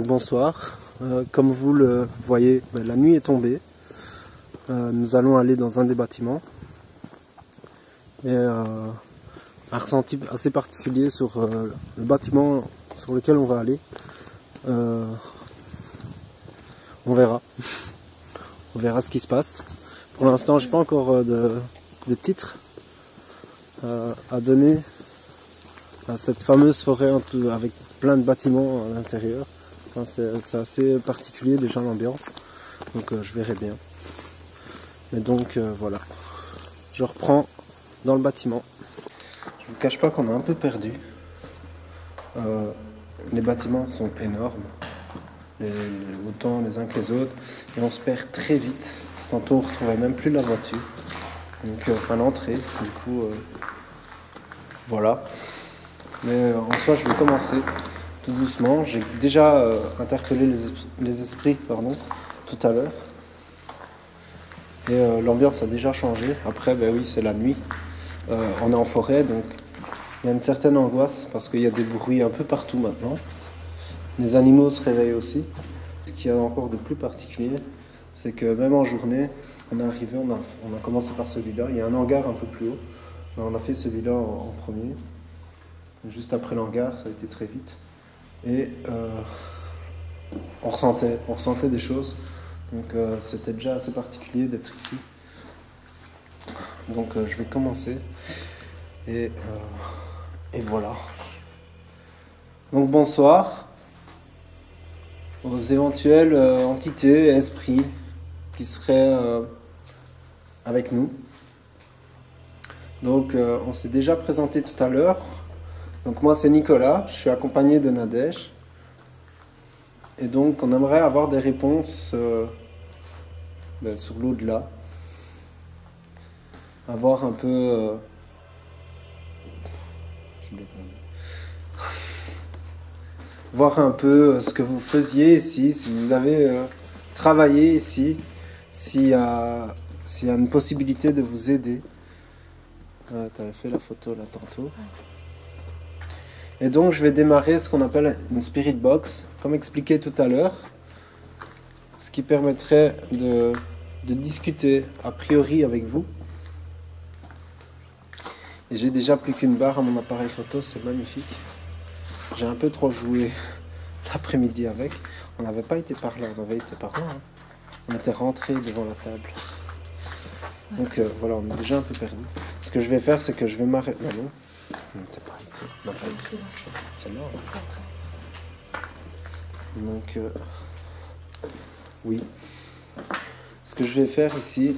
Donc bonsoir, comme vous le voyez, la nuit est tombée. Nous allons aller dans un des bâtiments. Et un ressenti assez particulier sur le bâtiment sur lequel on va aller. On verra. On verra ce qui se passe. Pour l'instant, j'ai pas encore de titre à donner à cette fameuse forêt avec plein de bâtiments à l'intérieur. Enfin, c'est assez particulier déjà l'ambiance, donc je verrai bien. Mais donc voilà, je reprends dans le bâtiment. Je vous cache pas qu'on est un peu perdu. Les bâtiments sont énormes, autant les uns que les autres, et on se perd très vite. Tantôt on ne retrouvait même plus la voiture, donc enfin l'entrée. Du coup, voilà. Mais en soi, je vais commencer tout doucement. J'ai déjà interpellé les esprits tout à l'heure. Et l'ambiance a déjà changé. Après, ben oui, c'est la nuit. On est en forêt, donc il y a une certaine angoisse parce qu'il y a des bruits un peu partout maintenant. Les animaux se réveillent aussi. Ce qu'il y a encore de plus particulier, c'est que même en journée, on est arrivé, on a commencé par celui-là. Il y a un hangar un peu plus haut. On a fait celui-là en premier. Juste après l'hangar, ça a été très vite. Et on ressentait des choses. Donc c'était déjà assez particulier d'être ici. Donc je vais commencer. Et voilà. Donc bonsoir aux éventuelles entités, esprits qui seraient avec nous. Donc on s'est déjà présenté tout à l'heure. Donc moi c'est Nicolas, je suis accompagné de Nadège. Et donc on aimerait avoir des réponses sur l'au-delà. Avoir un peu... voir un peu ce que vous faisiez ici, si vous avez travaillé ici, s'il y a une possibilité de vous aider. Tu avais fait la photo là tantôt. Et donc je vais démarrer ce qu'on appelle une spirit box, comme expliqué tout à l'heure, ce qui permettrait de discuter a priori avec vous. Et j'ai déjà plus qu'une barre à mon appareil photo, c'est magnifique. J'ai un peu trop joué l'après-midi avec. On n'avait pas été par là, on avait été par là. Hein. On était rentrés devant la table. Donc voilà, on est déjà un peu perdu. Ce que je vais faire, c'est que je vais m'arrêter. Non, on n'était pas arrêté. Non, pas arrêté. C'est là. Hein. Donc, oui. Ce que je vais faire ici,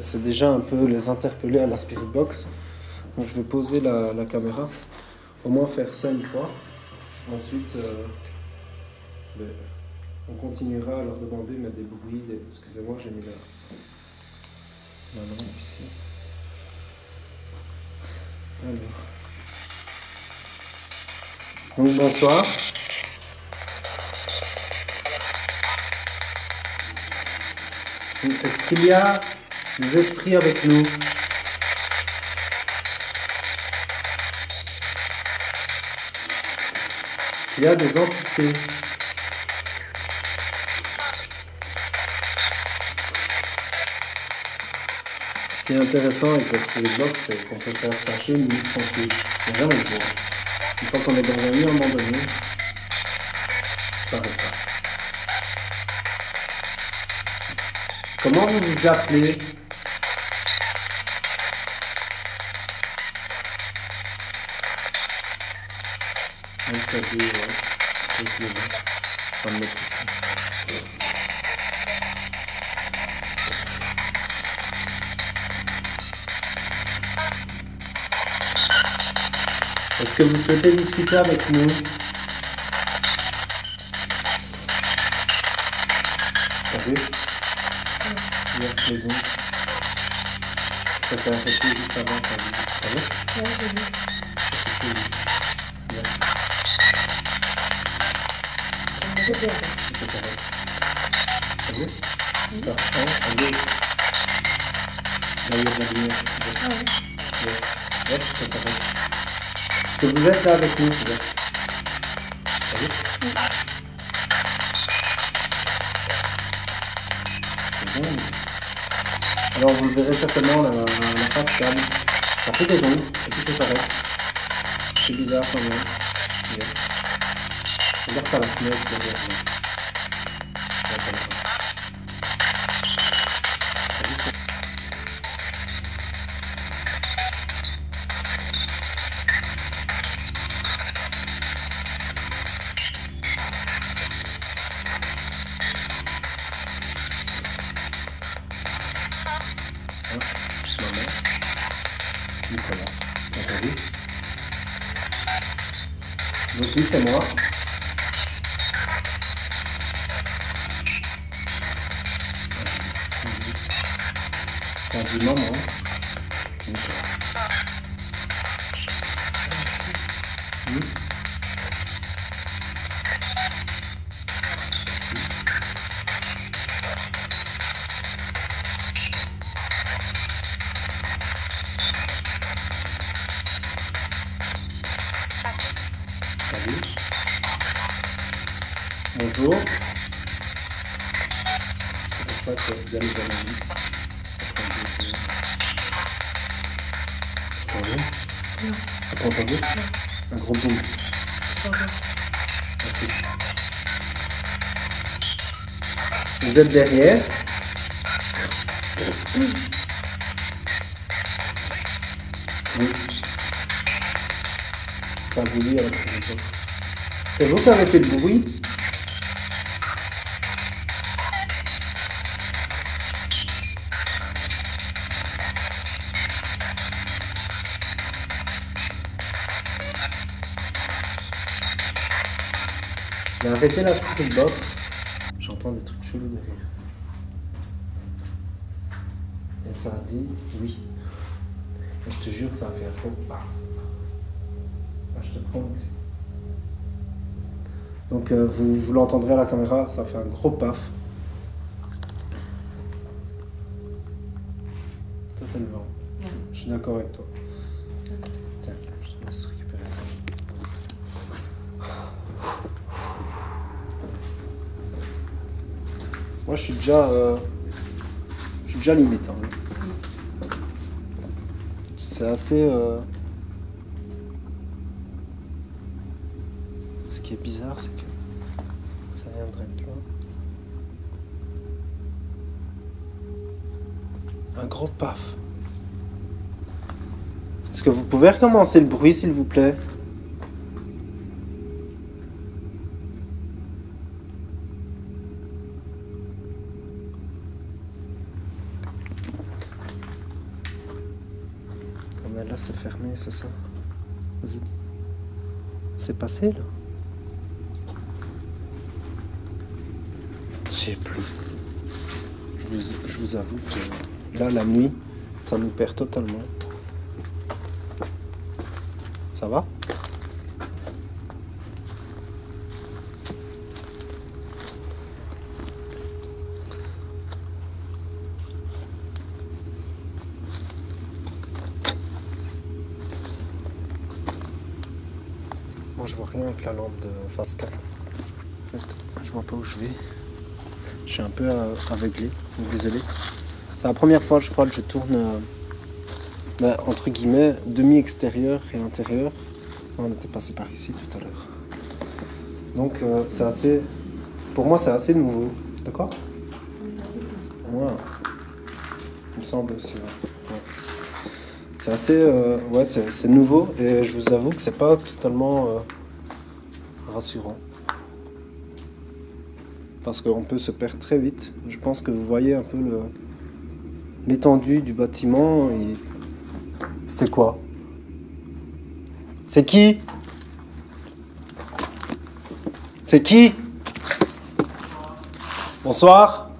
c'est déjà un peu les interpeller à la Spirit Box. Donc, je vais poser la caméra. Au moins faire ça une fois. Ensuite, on continuera à leur demander mais des bruits. Excusez-moi, j'ai mis la lampe ici. Alors. Donc bonsoir. Est-ce qu'il y a des esprits avec nous? Est-ce qu'il y a des entités? Ce qui est intéressant avec la Spirit Box, c'est qu'on peut faire ça chez nous, tranquille. Il n'y a jamais de jour. Une fois qu'on est dans un lit abandonné, ça n'arrête pas. Comment vous vous appelez? LKD, ouais. On va le mettre ici. Est-ce que vous souhaitez discuter avec nous? T'as vu? Ouverte les ongles. Ça s'est arrêté juste avant, t'as vu? T'as vu? Ouais, j'ai vu. Ça c'est chelou. Ouverte. C'est mon côté en fait. Ça s'arrête. T'as vu? Ça reprend à gauche. Là où il y a de la lumière. Ah ouais. Ouverte. Hop, ça s'arrête. Est-ce que vous êtes là avec nous? Ouverte. T'as vu? bon. Alors vous le verrez certainement, la face calme. Ça fait des ondes et puis ça s'arrête. C'est bizarre quand même. Regarde par la fenêtre derrière moi. T'as vu ça? Maman. Nicolas. T'as entendu? Donc lui c'est moi. Ça dit maman. Nicolas. Salut. Bonjour. C'est pour ça qu'il y a les analyses. Ça prend 2 secondes. T'as entendu? Non. T'as pas entendu? Non. Un gros boom. C'est pas entendu. Merci. Vous êtes derrière. Oui. Ça dit oui à la sécurité. C'est vous qui avez fait le bruit? Je vais arrêter la spirit box. J'entends des trucs chelous derrière. Et ça dit oui. Et je te jure que ça va faire faux. Ah, je te prends ici. Donc vous l'entendrez à la caméra, ça fait un gros paf. Ça c'est le vent. Ouais. Je suis d'accord avec toi. Tiens, je te laisse récupérer ça. Moi je suis déjà limite. Hein. C'est assez... Ce qui est bizarre, c'est que ça viendrait de là. Un gros paf. Est-ce que vous pouvez recommencer le bruit, s'il vous plaît? Ah mais là, c'est fermé, c'est ça? Vas-y. C'est passé, là? Je sais plus. Je vous avoue que là, la nuit, ça nous perd totalement. Ça va? Moi, je vois rien avec la lampe de face cam. En fait, je vois pas où je vais. Je suis un peu aveuglé, donc désolé. C'est la première fois, je crois, que je tourne entre guillemets demi-extérieur et intérieur. On était passé par ici tout à l'heure. Donc c'est assez, pour moi c'est assez nouveau, d'accord? Ouais, il me semble aussi. Ouais. C'est assez, ouais, c'est nouveau et je vous avoue que c'est pas totalement rassurant. Parce qu'on peut se perdre très vite. Je pense que vous voyez un peu l'étendue du bâtiment. C'était quoi? C'est qui? C'est qui? Bonsoir.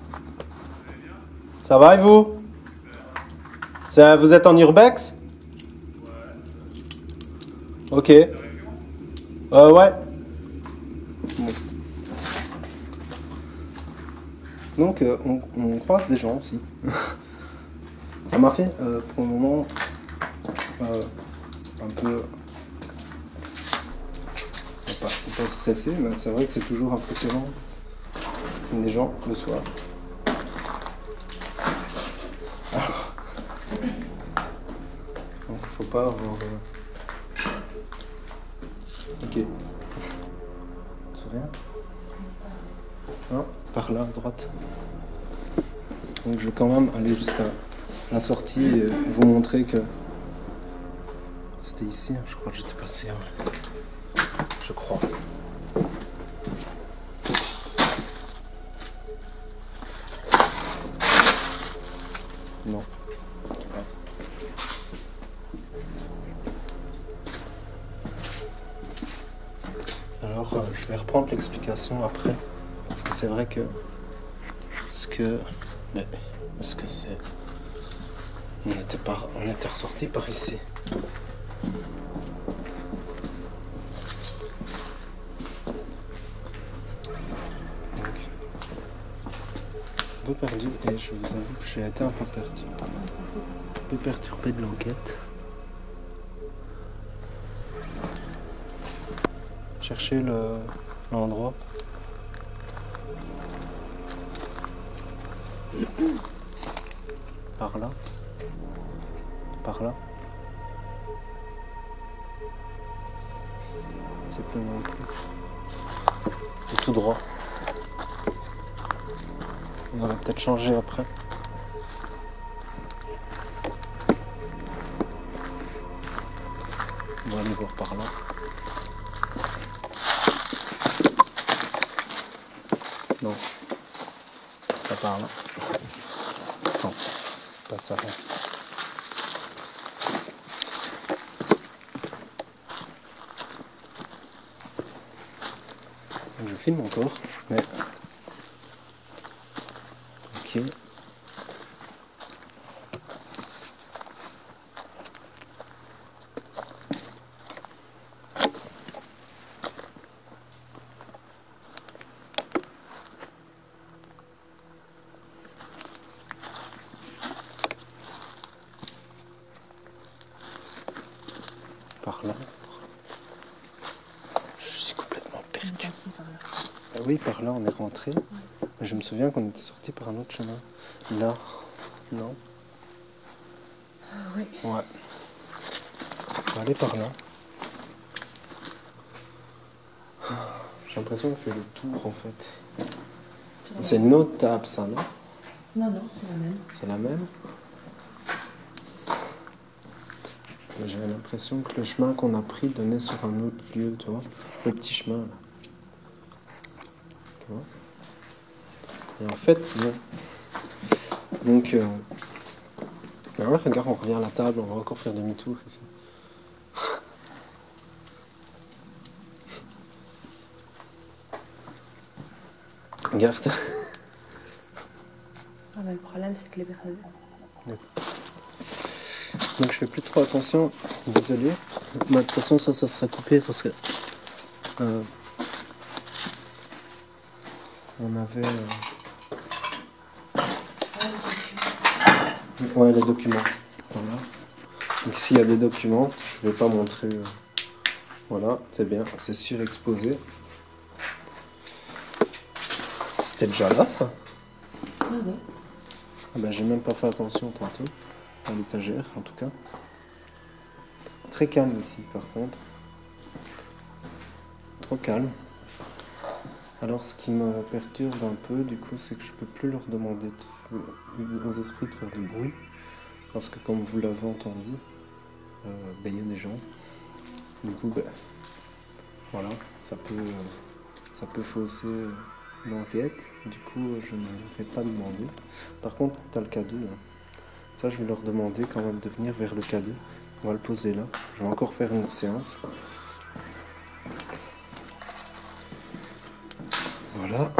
Ça va et vous? Vous êtes en urbex? Ok. Ouais. Bon. Donc on croise des gens aussi. Ça m'a fait pour le moment un peu... Pas stressé, mais c'est vrai que c'est toujours impressionnant des gens le soir. faut pas avoir... Ok. Tu te souviens? Hein? Par là, à droite. Donc je vais quand même aller jusqu'à la sortie et vous montrer que... C'était ici, hein, je crois que j'étais passé. Hein. Je crois. Non. Alors, je vais reprendre l'explication après. Parce que c'est vrai que... Est-ce que c'est... On était ressorti par ici. Donc, un peu perdu, et je vous avoue que j'ai été un peu perdu. Un peu perturbé de l'enquête. Chercher l'endroit. Par là. Par là. C'est plus non plus. C'est tout droit. On va peut-être changer après. On va aller voir par là. Non. C'est pas par là. Non. Pas ça. Je filme encore, mais... Ok. Par là. Je suis complètement perdu. Ah oui, par là on est rentré. Ouais. Mais je me souviens qu'on était sorti par un autre chemin. Là, non? Oui. Ouais. On va aller par là. J'ai l'impression qu'on fait le tour en fait. C'est une autre table ça, non? Non, non, c'est la même. C'est la même? J'avais l'impression que le chemin qu'on a pris donnait sur un autre lieu, tu vois. Le petit chemin, là. Tu vois. Et en fait, non. Donc, bah ouais, regarde, on revient à la table, on va encore faire demi-tour ici. Regarde. Ah, mais le problème, c'est que les personnes... Donc je fais plus trop attention, désolé. Mais de toute façon ça sera coupé parce que on avait ouais, les documents. Voilà. Donc ici il y a des documents, je vais pas montrer. Voilà, c'est bien, c'est surexposé. C'était déjà là ça? Ah ouais. Ah ben j'ai même pas fait attention tantôt. À l'étagère en tout cas. Très calme ici par contre. Trop calme. Alors ce qui me perturbe un peu du coup c'est que je peux plus leur demander aux esprits de faire du bruit. Parce que comme vous l'avez entendu, ben, y a des gens. Du coup ben, voilà, ça peut fausser l'enquête. Du coup je ne vais pas demander. Par contre tu as le cadeau hein. Ça, je vais leur demander quand même de venir vers le cadet. On va le poser là. Je vais encore faire une séance. Voilà.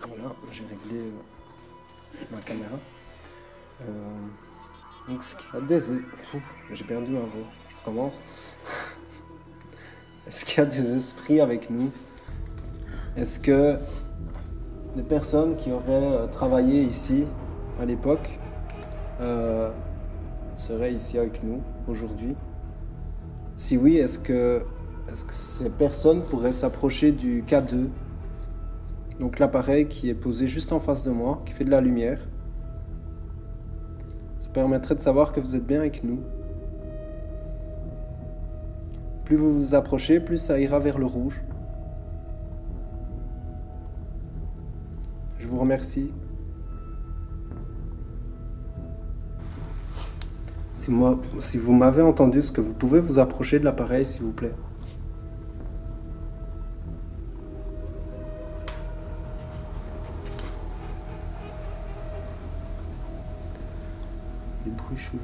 Voilà, j'ai réglé ma caméra. Donc, ce qu'il y a des... J'ai perdu ma voix. Je recommence. Est-ce qu'il y a des esprits avec nous? Est-ce que des personnes qui auraient travaillé ici à l'époque serait ici avec nous aujourd'hui? Si oui, est-ce que ces personnes pourraient s'approcher du K2, donc l'appareil qui est posé juste en face de moi, qui fait de la lumière? Ça permettrait de savoir que vous êtes bien avec nous. Plus vous vous approchez, plus ça ira vers le rouge. Je vous remercie. Si vous m'avez entendu, est-ce que vous pouvez vous approcher de l'appareil, s'il vous plaît? Des bruits chelous,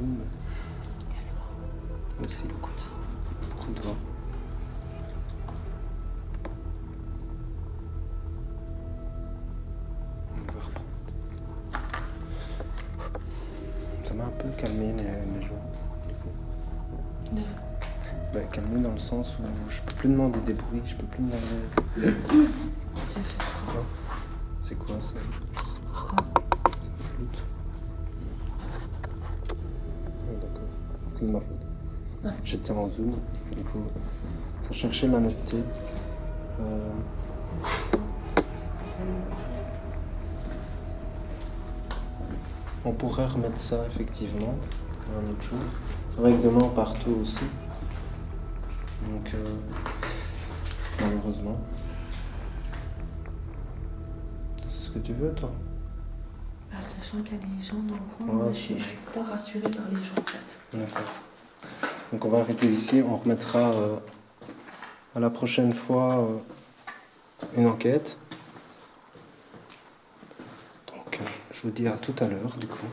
mais aussi beaucoup de vent. On va reprendre. Ça m'a un peu calmé mes joues, du coup. Bah, calmé dans le sens où je peux plus demander des bruits, je peux plus demander... C'est quoi ça? Ça floute. D'accord, c'est de ma faute. Ouais. J'étais en zoom, du coup, ça cherchait la netteté. On pourrait remettre ça effectivement un autre jour. C'est vrai que demain on part tôt aussi. Donc malheureusement. C'est ce que tu veux toi? Bah, sachant qu'il y a des gens dans le coin, Ouais, moi, je suis pas rassurée par les gens en fait. D'accord. Donc on va arrêter ici, on remettra à la prochaine fois une enquête. Donc je vous dis à tout à l'heure du coup.